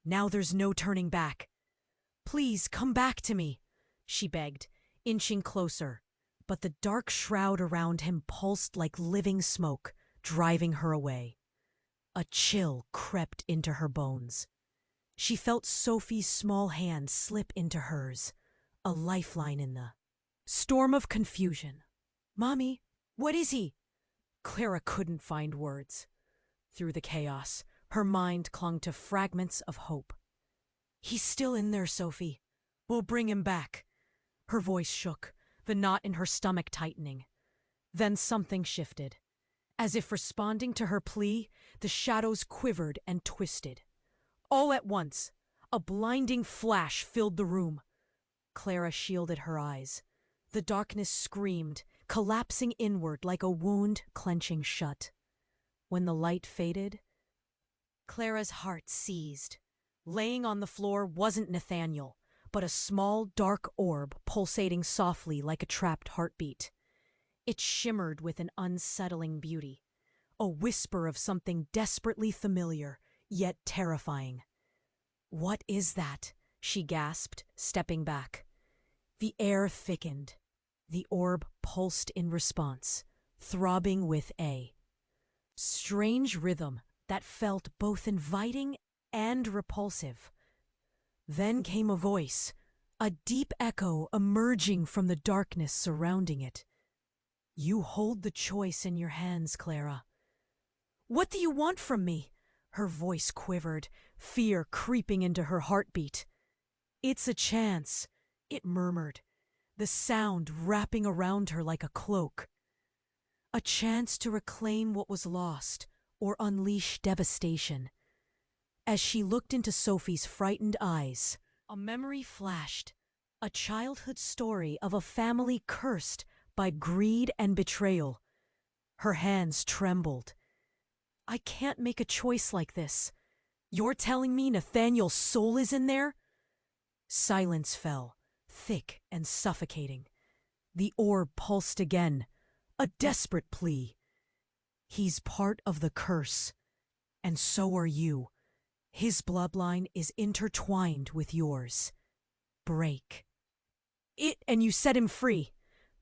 "Now there's no turning back." "Please come back to me," she begged, inching closer. But the dark shroud around him pulsed like living smoke, driving her away. A chill crept into her bones. She felt Sophie's small hand slip into hers, a lifeline in the storm of confusion. "Mommy, what is he?" Clara couldn't find words. Through the chaos, her mind clung to fragments of hope. "He's still in there, Sophie. We'll bring him back." Her voice shook, the knot in her stomach tightening. Then something shifted. As if responding to her plea, the shadows quivered and twisted. All at once, a blinding flash filled the room. Clara shielded her eyes. The darkness screamed, collapsing inward like a wound clenching shut. When the light faded, Clara's heart seized. Laying on the floor wasn't Nathaniel, but a small, dark orb pulsating softly like a trapped heartbeat. It shimmered with an unsettling beauty, a whisper of something desperately familiar, yet terrifying. "What is that?" she gasped, stepping back. The air thickened. The orb pulsed in response, throbbing with a strange rhythm that felt both inviting and repulsive. Then came a voice, a deep echo emerging from the darkness surrounding it. "You hold the choice in your hands, Clara." "What do you want from me?" Her voice quivered, fear creeping into her heartbeat. "It's a chance," it murmured, the sound wrapping around her like a cloak. "A chance to reclaim what was lost or unleash devastation." As she looked into Sophie's frightened eyes, a memory flashed, a childhood story of a family cursed by greed and betrayal. Her hands trembled. "I can't make a choice like this. You're telling me Nathaniel's soul is in there?" Silence fell, thick and suffocating. The orb pulsed again, a desperate plea. "He's part of the curse, and so are you." His bloodline is intertwined with yours. Break it, and you set him free.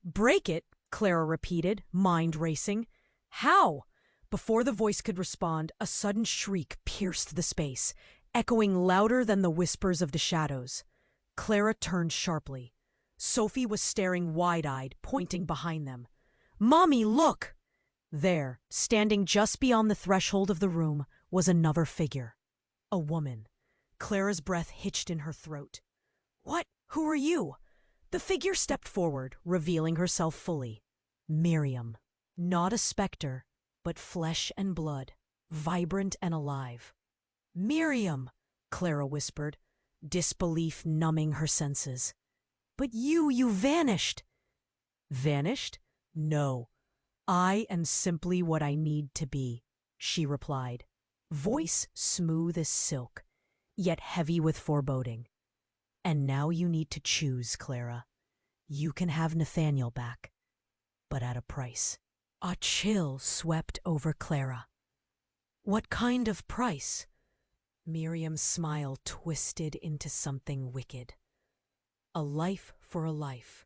Break it, Clara repeated, mind racing. How? Before the voice could respond, a sudden shriek pierced the space, echoing louder than the whispers of the shadows. Clara turned sharply. Sophie was staring wide-eyed, pointing behind them. "Mommy, look!" There, standing just beyond the threshold of the room, was another figure. A woman. Clara's breath hitched in her throat. "What? Who are you?" The figure stepped forward, revealing herself fully. Miriam. Not a specter, but flesh and blood, vibrant and alive. "Miriam," Clara whispered, disbelief numbing her senses. "But you vanished." "Vanished? No. I am simply what I need to be," she replied, voice smooth as silk, yet heavy with foreboding. "And now you need to choose, Clara. You can have Nathaniel back, but at a price." A chill swept over Clara. "What kind of price?" Miriam's smile twisted into something wicked. "A life for a life.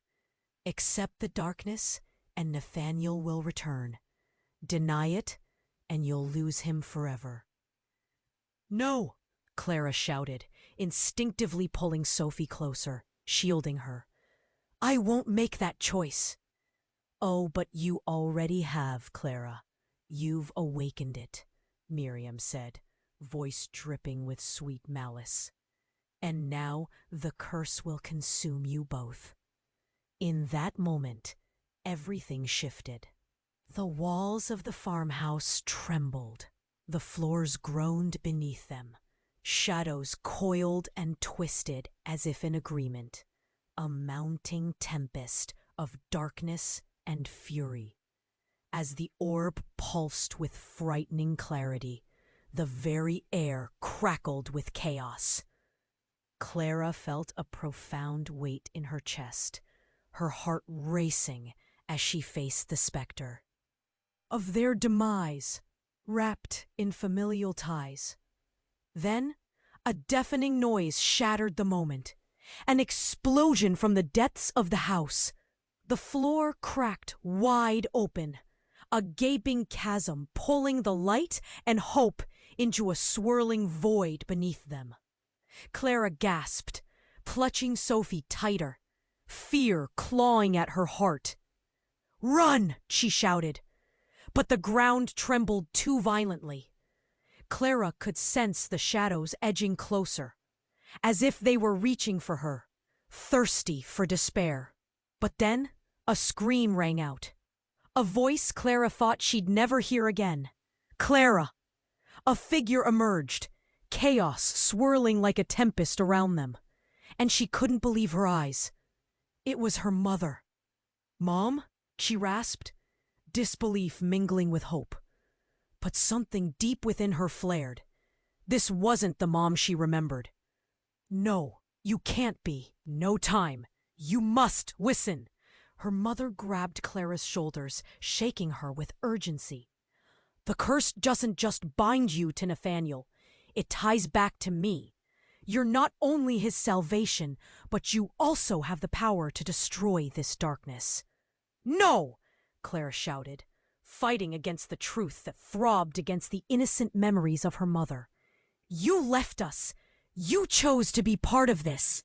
Accept the darkness, and Nathaniel will return. Deny it, and you'll lose him forever." "No!" Clara shouted, instinctively pulling Sophie closer, shielding her. "I won't make that choice." "Oh, but you already have, Clara. You've awakened it," Miriam said, voice dripping with sweet malice. "And now the curse will consume you both." In that moment, everything shifted. The walls of the farmhouse trembled. The floors groaned beneath them. Shadows coiled and twisted as if in agreement. A mounting tempest of darkness and fury. As the orb pulsed with frightening clarity, the very air crackled with chaos. Clara felt a profound weight in her chest, her heart racing as she faced the specter. Of their demise, wrapped in familial ties. Then, a deafening noise shattered the moment. An explosion from the depths of the house. The floor cracked wide open, a gaping chasm pulling the light and hope into a swirling void beneath them. Clara gasped, clutching Sophie tighter, fear clawing at her heart. "Run!" she shouted, but the ground trembled too violently. Clara could sense the shadows edging closer, as if they were reaching for her, thirsty for despair. But then a scream rang out. A voice Clara thought she'd never hear again. "Clara!" A figure emerged, chaos swirling like a tempest around them, and she couldn't believe her eyes. It was her mother. "Mom?" she rasped, disbelief mingling with hope. But something deep within her flared. This wasn't the mom she remembered. "No, you can't be. No time. You must listen." Her mother grabbed Clara's shoulders, shaking her with urgency. "The curse doesn't just bind you to Nathaniel. It ties back to me. You're not only his salvation, but you also have the power to destroy this darkness." "No!" Clara shouted, fighting against the truth that throbbed against the innocent memories of her mother. "You left us. You chose to be part of this."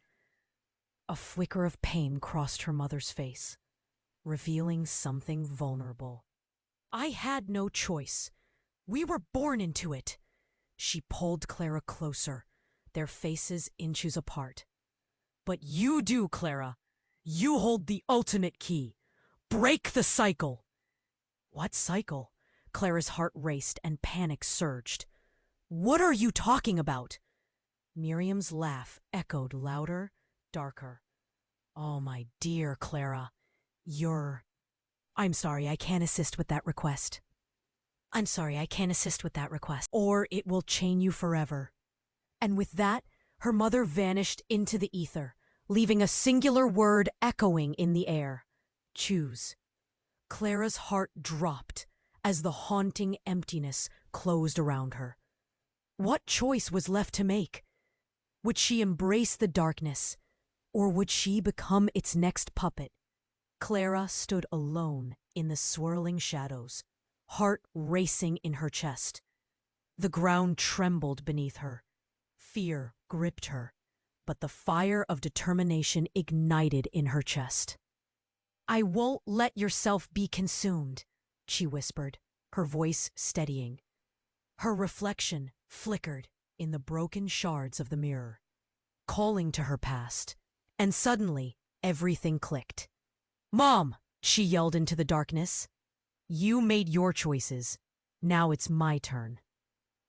A flicker of pain crossed her mother's face, revealing something vulnerable. "I had no choice. We were born into it." She pulled Clara closer, their faces inches apart. "But you do, Clara. You hold the ultimate key. Break the cycle." "What cycle?" Clara's heart raced and panic surged. "What are you talking about?" Miriam's laugh echoed louder, darker. "Oh, my dear Clara, I'm sorry, I can't assist with that request. I'm sorry, I can't assist with that request. Or it will chain you forever." And with that, her mother vanished into the ether, leaving a singular word echoing in the air. "Choose." Clara's heart dropped as the haunting emptiness closed around her. What choice was left to make? Would she embrace the darkness, or would she become its next puppet? Clara stood alone in the swirling shadows, heart racing in her chest. The ground trembled beneath her. Fear gripped her, but the fire of determination ignited in her chest. "I won't let yourself be consumed," she whispered, her voice steadying. Her reflection flickered in the broken shards of the mirror, calling to her past, and suddenly everything clicked. "Mom!" she yelled into the darkness. "You made your choices. Now it's my turn."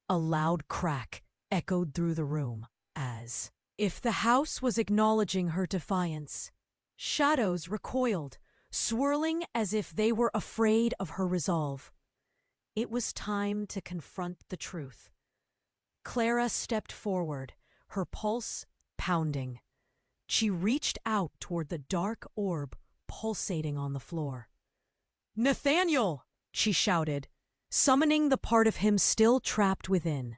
A loud crack echoed through the room, as if the house was acknowledging her defiance. Shadows recoiled, swirling as if they were afraid of her resolve. It was time to confront the truth. Clara stepped forward, her pulse pounding. She reached out toward the dark orb pulsating on the floor. "Nathaniel!" she shouted, summoning the part of him still trapped within.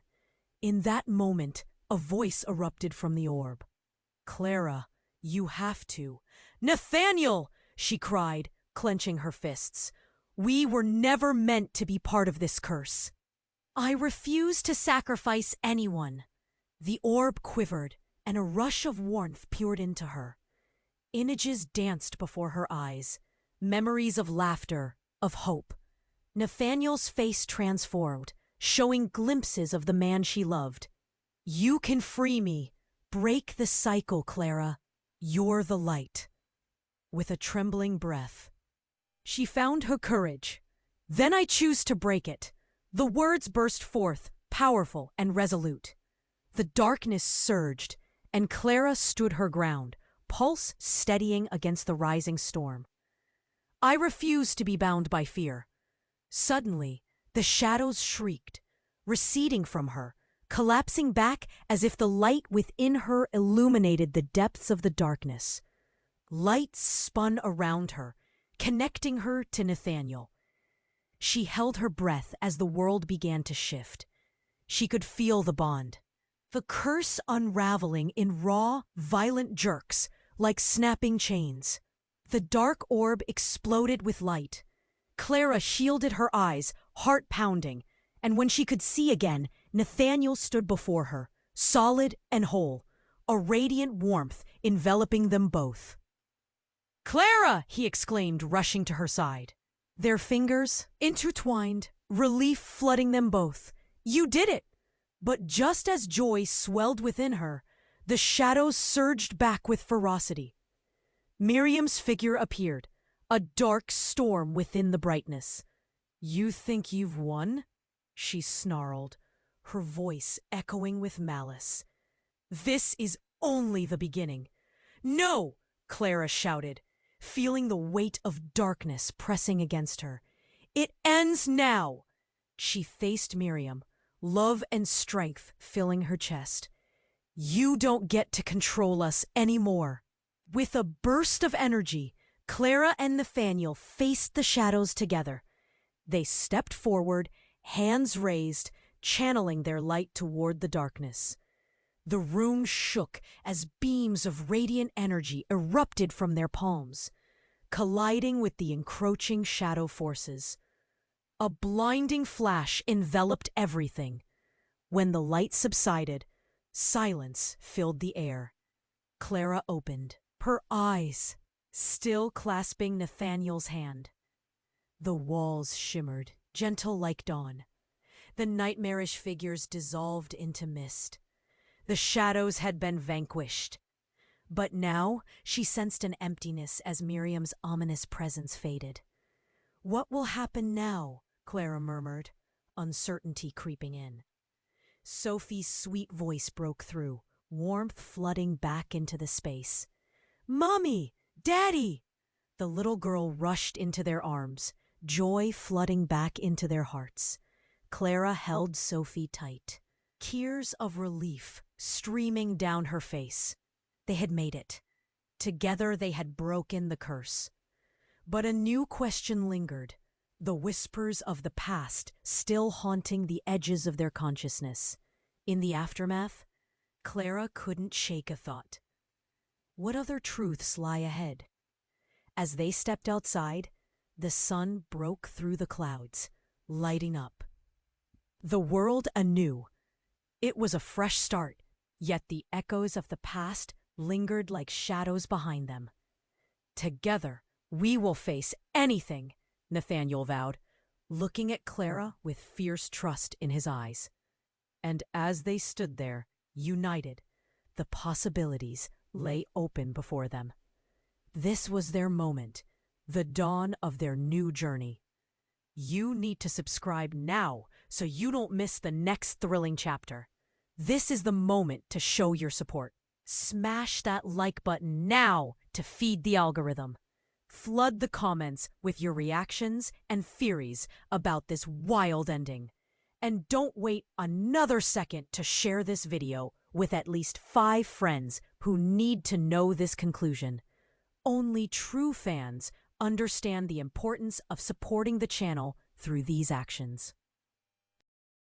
In that moment, a voice erupted from the orb. "Clara, you have to." "Nathaniel!" she cried, clenching her fists. "We were never meant to be part of this curse." "I refuse to sacrifice anyone." The orb quivered, and a rush of warmth poured into her. Images danced before her eyes, memories of laughter, of hope. Nathaniel's face transformed, showing glimpses of the man she loved. "You can free me. Break the cycle, Clara. You're the light." With a trembling breath, she found her courage. "Then I choose to break it." The words burst forth, powerful and resolute. The darkness surged, and Clara stood her ground, pulse steadying against the rising storm. "I refuse to be bound by fear." Suddenly, the shadows shrieked, receding from her, collapsing back as if the light within her illuminated the depths of the darkness. Light spun around her, connecting her to Nathaniel. She held her breath as the world began to shift. She could feel the bond, the curse unraveling in raw, violent jerks, like snapping chains. The dark orb exploded with light. Clara shielded her eyes, heart pounding, and when she could see again, Nathaniel stood before her, solid and whole, a radiant warmth enveloping them both. "Clara!" he exclaimed, rushing to her side. Their fingers intertwined, relief flooding them both. "You did it!" But just as joy swelled within her, the shadows surged back with ferocity. Miriam's figure appeared, a dark storm within the brightness. "You think you've won?" she snarled, her voice echoing with malice. "This is only the beginning." "No!" Clara shouted, feeling the weight of darkness pressing against her. "It ends now!" She faced Miriam, love and strength filling her chest. "You don't get to control us anymore." With a burst of energy, Clara and Nathaniel faced the shadows together. They stepped forward, hands raised, channeling their light toward the darkness. The room shook as beams of radiant energy erupted from their palms, colliding with the encroaching shadow forces. A blinding flash enveloped everything. When the light subsided, silence filled the air. Clara opened, her eyes still clasping Nathaniel's hand. The walls shimmered, gentle like dawn. The nightmarish figures dissolved into mist. The shadows had been vanquished. But now she sensed an emptiness as Miriam's ominous presence faded. "What will happen now?" Clara murmured, uncertainty creeping in. Sophie's sweet voice broke through, warmth flooding back into the space. "Mommy! Daddy!" The little girl rushed into their arms, joy flooding back into their hearts. Clara held Sophie tight, tears of relief streaming down her face. They had made it. Together they had broken the curse. But a new question lingered, the whispers of the past still haunting the edges of their consciousness. In the aftermath, Clara couldn't shake a thought. What other truths lie ahead? As they stepped outside, the sun broke through the clouds, lighting up. The world anew. It was a fresh start, yet the echoes of the past lingered like shadows behind them. Together, we will face anything, Nathaniel vowed, looking at Clara with fierce trust in his eyes. And as they stood there, united, the possibilities lay open before them. This was their moment, the dawn of their new journey. You need to subscribe now so you don't miss the next thrilling chapter. This is the moment to show your support. Smash that like button now to feed the algorithm. Flood the comments with your reactions and theories about this wild ending. And don't wait another second to share this video with at least 5 friends who need to know this conclusion. Only true fans understand the importance of supporting the channel through these actions.